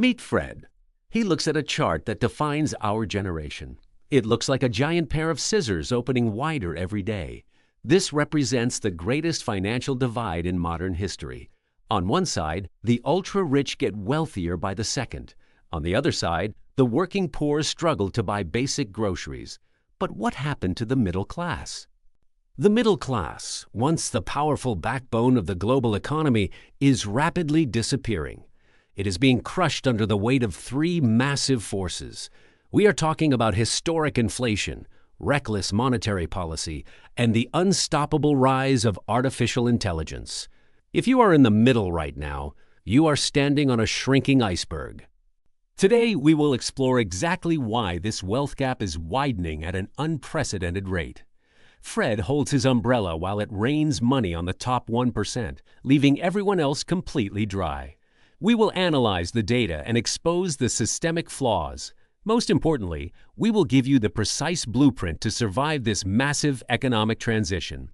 Meet Fred. He looks at a chart that defines our generation. It looks like a giant pair of scissors opening wider every day. This represents the greatest financial divide in modern history. On one side, the ultra-rich get wealthier by the second. On the other side, the working poor struggle to buy basic groceries. But what happened to the middle class? The middle class, once the powerful backbone of the global economy, is rapidly disappearing. It is being crushed under the weight of three massive forces. We are talking about historic inflation, reckless monetary policy, and the unstoppable rise of artificial intelligence. If you are in the middle right now, you are standing on a shrinking iceberg. Today, we will explore exactly why this wealth gap is widening at an unprecedented rate. Fred holds his umbrella while it rains money on the top 1%, leaving everyone else completely dry. We will analyze the data and expose the systemic flaws. Most importantly, we will give you the precise blueprint to survive this massive economic transition.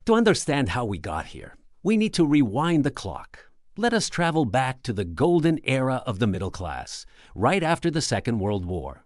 To understand how we got here, we need to rewind the clock. Let us travel back to the golden era of the middle class, right after the Second World War.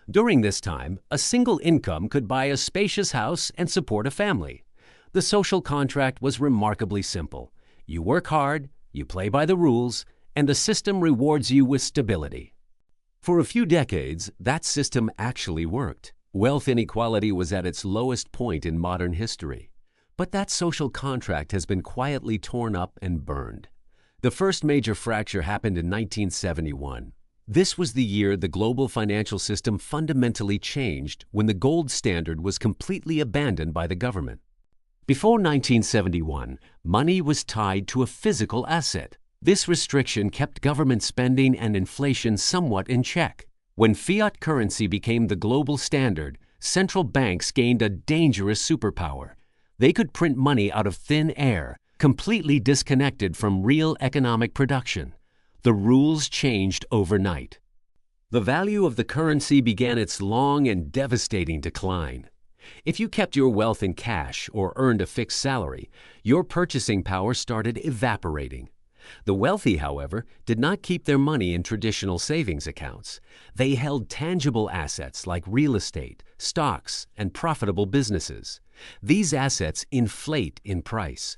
During this time, a single income could buy a spacious house and support a family. The social contract was remarkably simple. You work hard, you play by the rules, and the system rewards you with stability. For a few decades, that system actually worked. Wealth inequality was at its lowest point in modern history. But that social contract has been quietly torn up and burned. The first major fracture happened in 1971. This was the year the global financial system fundamentally changed when the gold standard was completely abandoned by the government. Before 1971, money was tied to a physical asset. This restriction kept government spending and inflation somewhat in check. When fiat currency became the global standard, central banks gained a dangerous superpower. They could print money out of thin air, completely disconnected from real economic production. The rules changed overnight. The value of the currency began its long and devastating decline. If you kept your wealth in cash or earned a fixed salary, your purchasing power started evaporating. The wealthy, however, did not keep their money in traditional savings accounts. They held tangible assets like real estate, stocks, and profitable businesses. These assets inflate in price.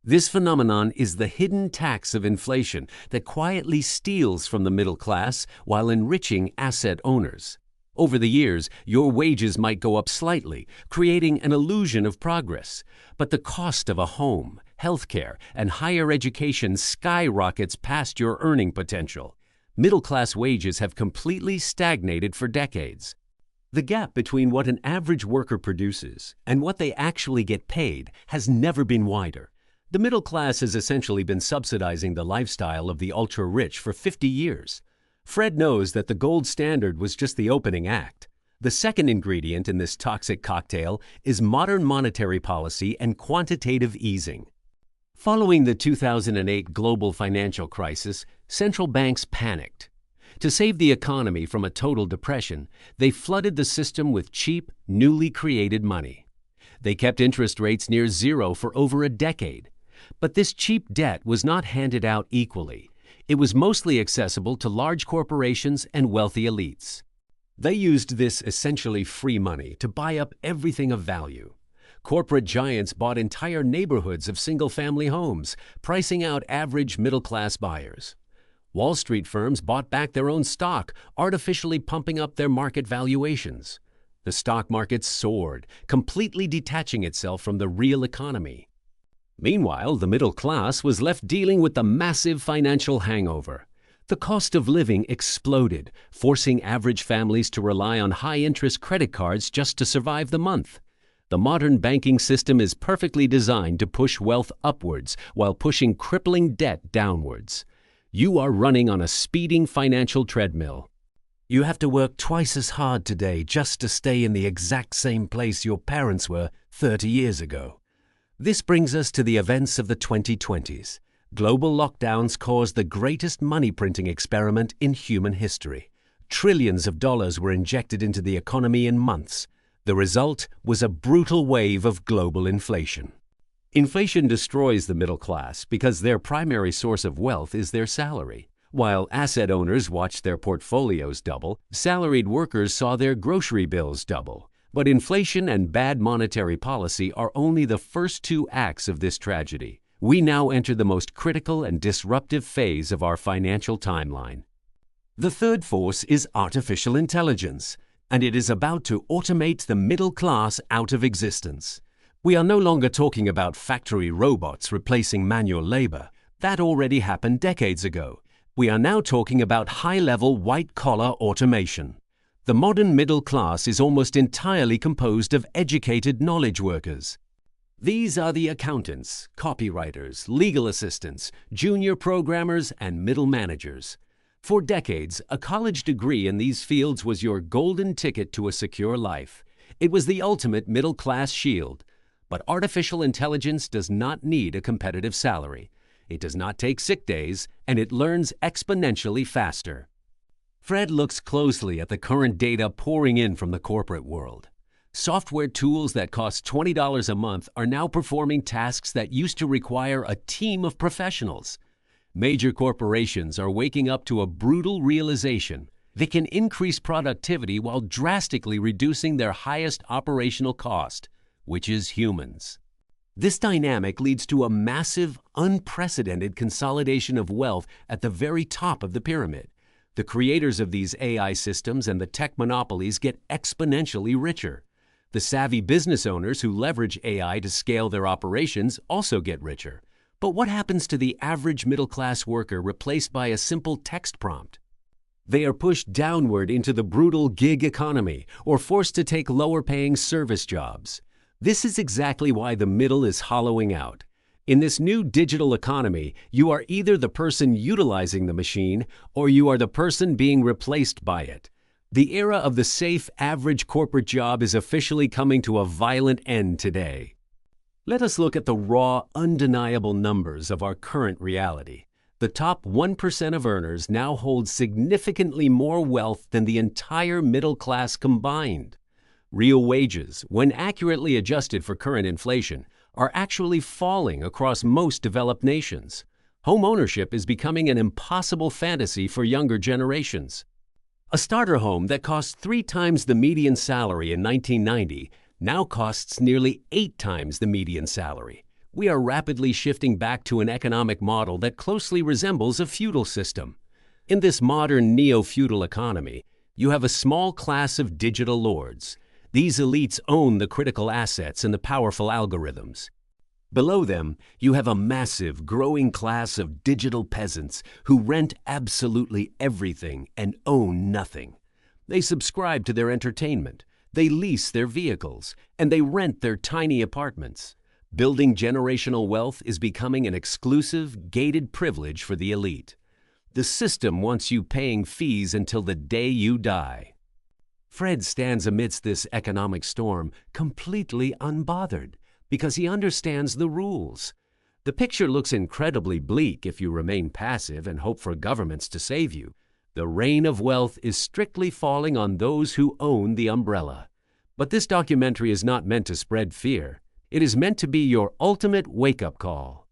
This phenomenon is the hidden tax of inflation that quietly steals from the middle class while enriching asset owners. Over the years, your wages might go up slightly, creating an illusion of progress. But the cost of a home, healthcare, and higher education skyrockets past your earning potential. Middle-class wages have completely stagnated for decades. The gap between what an average worker produces and what they actually get paid has never been wider. The middle class has essentially been subsidizing the lifestyle of the ultra-rich for 50 years. Fred knows that the gold standard was just the opening act. The second ingredient in this toxic cocktail is modern monetary policy and quantitative easing. Following the 2008 global financial crisis, central banks panicked. To save the economy from a total depression, they flooded the system with cheap, newly created money. They kept interest rates near zero for over a decade. But this cheap debt was not handed out equally. It was mostly accessible to large corporations and wealthy elites. They used this essentially free money to buy up everything of value. Corporate giants bought entire neighborhoods of single-family homes, pricing out average middle-class buyers. Wall Street firms bought back their own stock, artificially pumping up their market valuations. The stock market soared, completely detaching itself from the real economy. Meanwhile, the middle class was left dealing with the massive financial hangover. The cost of living exploded, forcing average families to rely on high-interest credit cards just to survive the month. The modern banking system is perfectly designed to push wealth upwards while pushing crippling debt downwards. You are running on a speeding financial treadmill. You have to work twice as hard today just to stay in the exact same place your parents were 30 years ago. This brings us to the events of the 2020s. Global lockdowns caused the greatest money-printing experiment in human history. Trillions of dollars were injected into the economy in months. The result was a brutal wave of global inflation. Inflation destroys the middle class because their primary source of wealth is their salary. While asset owners watched their portfolios double, salaried workers saw their grocery bills double. But inflation and bad monetary policy are only the first two acts of this tragedy. We now enter the most critical and disruptive phase of our financial timeline. The third force is artificial intelligence, and it is about to automate the middle class out of existence. We are no longer talking about factory robots replacing manual labor. That already happened decades ago. We are now talking about high-level white-collar automation. The modern middle class is almost entirely composed of educated knowledge workers. These are the accountants, copywriters, legal assistants, junior programmers, and middle managers. For decades, a college degree in these fields was your golden ticket to a secure life. It was the ultimate middle-class shield. But artificial intelligence does not need a competitive salary. It does not take sick days, and it learns exponentially faster. Fred looks closely at the current data pouring in from the corporate world. Software tools that cost $20 a month are now performing tasks that used to require a team of professionals. Major corporations are waking up to a brutal realization. They can increase productivity while drastically reducing their highest operational cost, which is humans. This dynamic leads to a massive, unprecedented consolidation of wealth at the very top of the pyramid. The creators of these AI systems and the tech monopolies get exponentially richer. The savvy business owners who leverage AI to scale their operations also get richer. But what happens to the average middle-class worker replaced by a simple text prompt? They are pushed downward into the brutal gig economy or forced to take lower-paying service jobs. This is exactly why the middle is hollowing out. In this new digital economy, you are either the person utilizing the machine or you are the person being replaced by it. The era of the safe, average corporate job is officially coming to a violent end today. Let us look at the raw, undeniable numbers of our current reality. The top 1% of earners now hold significantly more wealth than the entire middle class combined. Real wages, when accurately adjusted for current inflation, are actually falling across most developed nations. Home ownership is becoming an impossible fantasy for younger generations. A starter home that cost 3 times the median salary in 1990 now costs nearly 8 times the median salary. We are rapidly shifting back to an economic model that closely resembles a feudal system. In this modern neo-feudal economy, you have a small class of digital lords. These elites own the critical assets and the powerful algorithms. Below them, you have a massive, growing class of digital peasants who rent absolutely everything and own nothing. They subscribe to their entertainment, they lease their vehicles, and they rent their tiny apartments. Building generational wealth is becoming an exclusive, gated privilege for the elite. The system wants you paying fees until the day you die. Fred stands amidst this economic storm completely unbothered because he understands the rules. The picture looks incredibly bleak if you remain passive and hope for governments to save you. The rain of wealth is strictly falling on those who own the umbrella. But this documentary is not meant to spread fear. It is meant to be your ultimate wake-up call.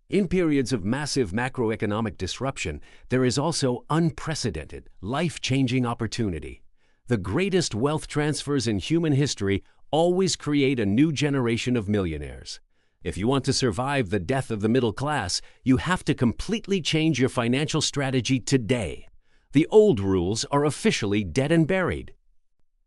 In periods of massive macroeconomic disruption, there is also unprecedented, life-changing opportunity. The greatest wealth transfers in human history always create a new generation of millionaires. If you want to survive the death of the middle class, you have to completely change your financial strategy today. The old rules are officially dead and buried.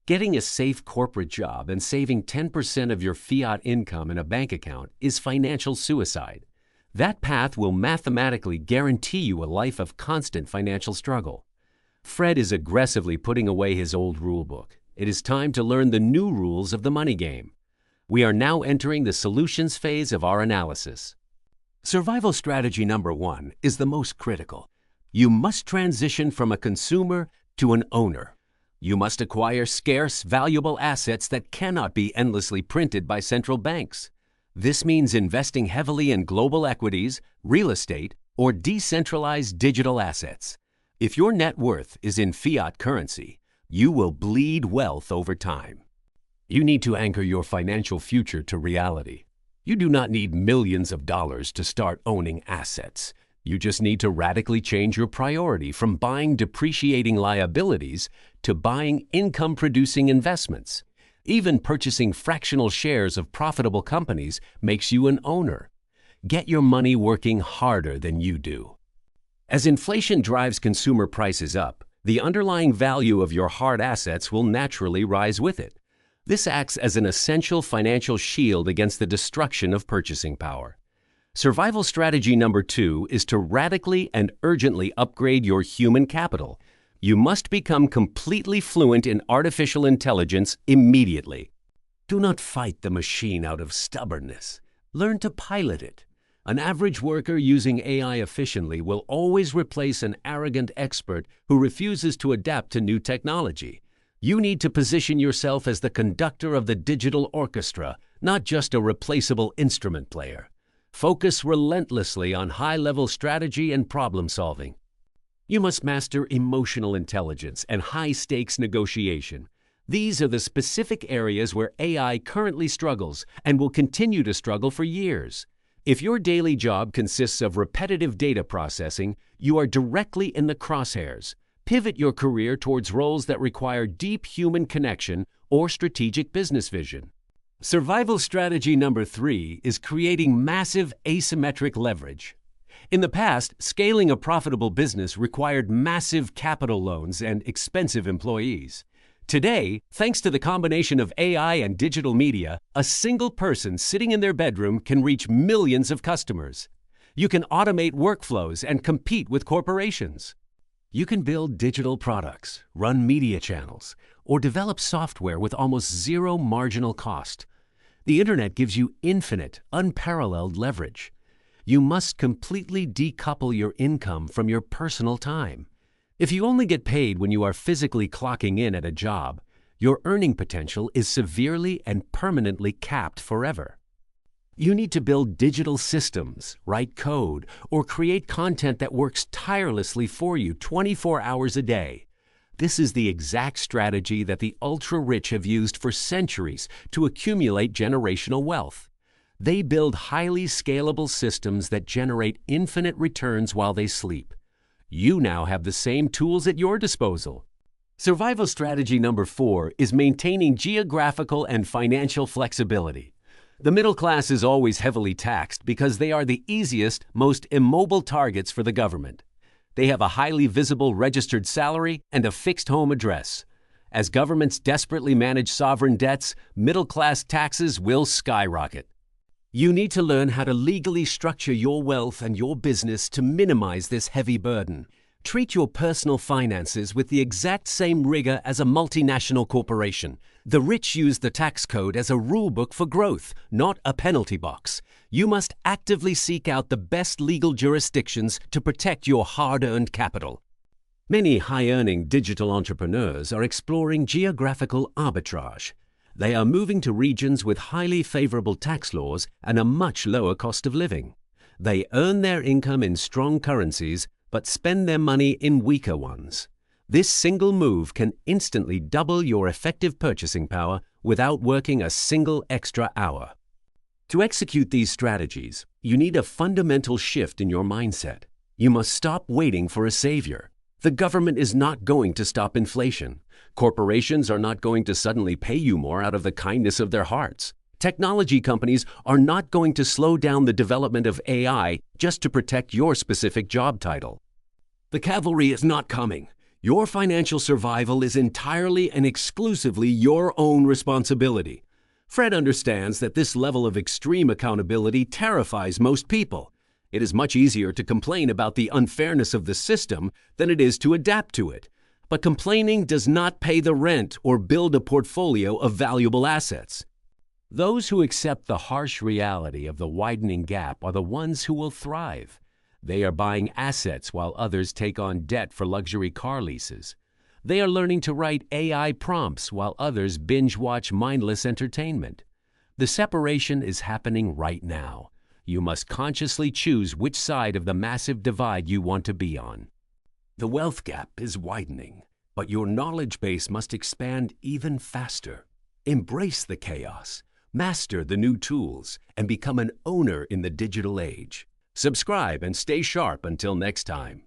Getting a safe corporate job and saving 10% of your fiat income in a bank account is financial suicide. That path will mathematically guarantee you a life of constant financial struggle. Fred is aggressively putting away his old rulebook. It is time to learn the new rules of the money game. We are now entering the solutions phase of our analysis. Survival strategy number 1 is the most critical. You must transition from a consumer to an owner. You must acquire scarce, valuable assets that cannot be endlessly printed by central banks. This means investing heavily in global equities, real estate, or decentralized digital assets. If your net worth is in fiat currency, you will bleed wealth over time. You need to anchor your financial future to reality. You do not need millions of dollars to start owning assets. You just need to radically change your priority from buying depreciating liabilities to buying income-producing investments. Even purchasing fractional shares of profitable companies makes you an owner. Get your money working harder than you do. As inflation drives consumer prices up, the underlying value of your hard assets will naturally rise with it. This acts as an essential financial shield against the destruction of purchasing power. Survival strategy number 2 is to radically and urgently upgrade your human capital. You must become completely fluent in artificial intelligence immediately. Do not fight the machine out of stubbornness. Learn to pilot it. An average worker using AI efficiently will always replace an arrogant expert who refuses to adapt to new technology. You need to position yourself as the conductor of the digital orchestra, not just a replaceable instrument player. Focus relentlessly on high-level strategy and problem-solving. You must master emotional intelligence and high-stakes negotiation. These are the specific areas where AI currently struggles and will continue to struggle for years. If your daily job consists of repetitive data processing, you are directly in the crosshairs. Pivot your career towards roles that require deep human connection or strategic business vision. Survival strategy number 3 is creating massive asymmetric leverage. In the past, scaling a profitable business required massive capital loans and expensive employees. Today, thanks to the combination of AI and digital media, a single person sitting in their bedroom can reach millions of customers. You can automate workflows and compete with corporations. You can build digital products, run media channels, or develop software with almost zero marginal cost. The internet gives you infinite, unparalleled leverage. You must completely decouple your income from your personal time. If you only get paid when you are physically clocking in at a job, your earning potential is severely and permanently capped forever. You need to build digital systems, write code, or create content that works tirelessly for you 24 hours a day. This is the exact strategy that the ultra-rich have used for centuries to accumulate generational wealth. They build highly scalable systems that generate infinite returns while they sleep. You now have the same tools at your disposal. Survival strategy number 4 is maintaining geographical and financial flexibility. The middle class is always heavily taxed because they are the easiest, most immobile targets for the government. They have a highly visible registered salary and a fixed home address. As governments desperately manage sovereign debts, middle-class taxes will skyrocket. You need to learn how to legally structure your wealth and your business to minimize this heavy burden. Treat your personal finances with the exact same rigor as a multinational corporation. The rich use the tax code as a rulebook for growth, not a penalty box. You must actively seek out the best legal jurisdictions to protect your hard-earned capital. Many high-earning digital entrepreneurs are exploring geographical arbitrage. They are moving to regions with highly favorable tax laws and a much lower cost of living. They earn their income in strong currencies, but spend their money in weaker ones. This single move can instantly double your effective purchasing power without working a single extra hour. To execute these strategies, you need a fundamental shift in your mindset. You must stop waiting for a savior. The government is not going to stop inflation. Corporations are not going to suddenly pay you more out of the kindness of their hearts. Technology companies are not going to slow down the development of AI just to protect your specific job title. The cavalry is not coming. Your financial survival is entirely and exclusively your own responsibility. Fred understands that this level of extreme accountability terrifies most people. It is much easier to complain about the unfairness of the system than it is to adapt to it. But complaining does not pay the rent or build a portfolio of valuable assets. Those who accept the harsh reality of the widening gap are the ones who will thrive. They are buying assets while others take on debt for luxury car leases. They are learning to write AI prompts while others binge-watch mindless entertainment. The separation is happening right now. You must consciously choose which side of the massive divide you want to be on. The wealth gap is widening, but your knowledge base must expand even faster. Embrace the chaos, master the new tools, and become an owner in the digital age. Subscribe and stay sharp until next time.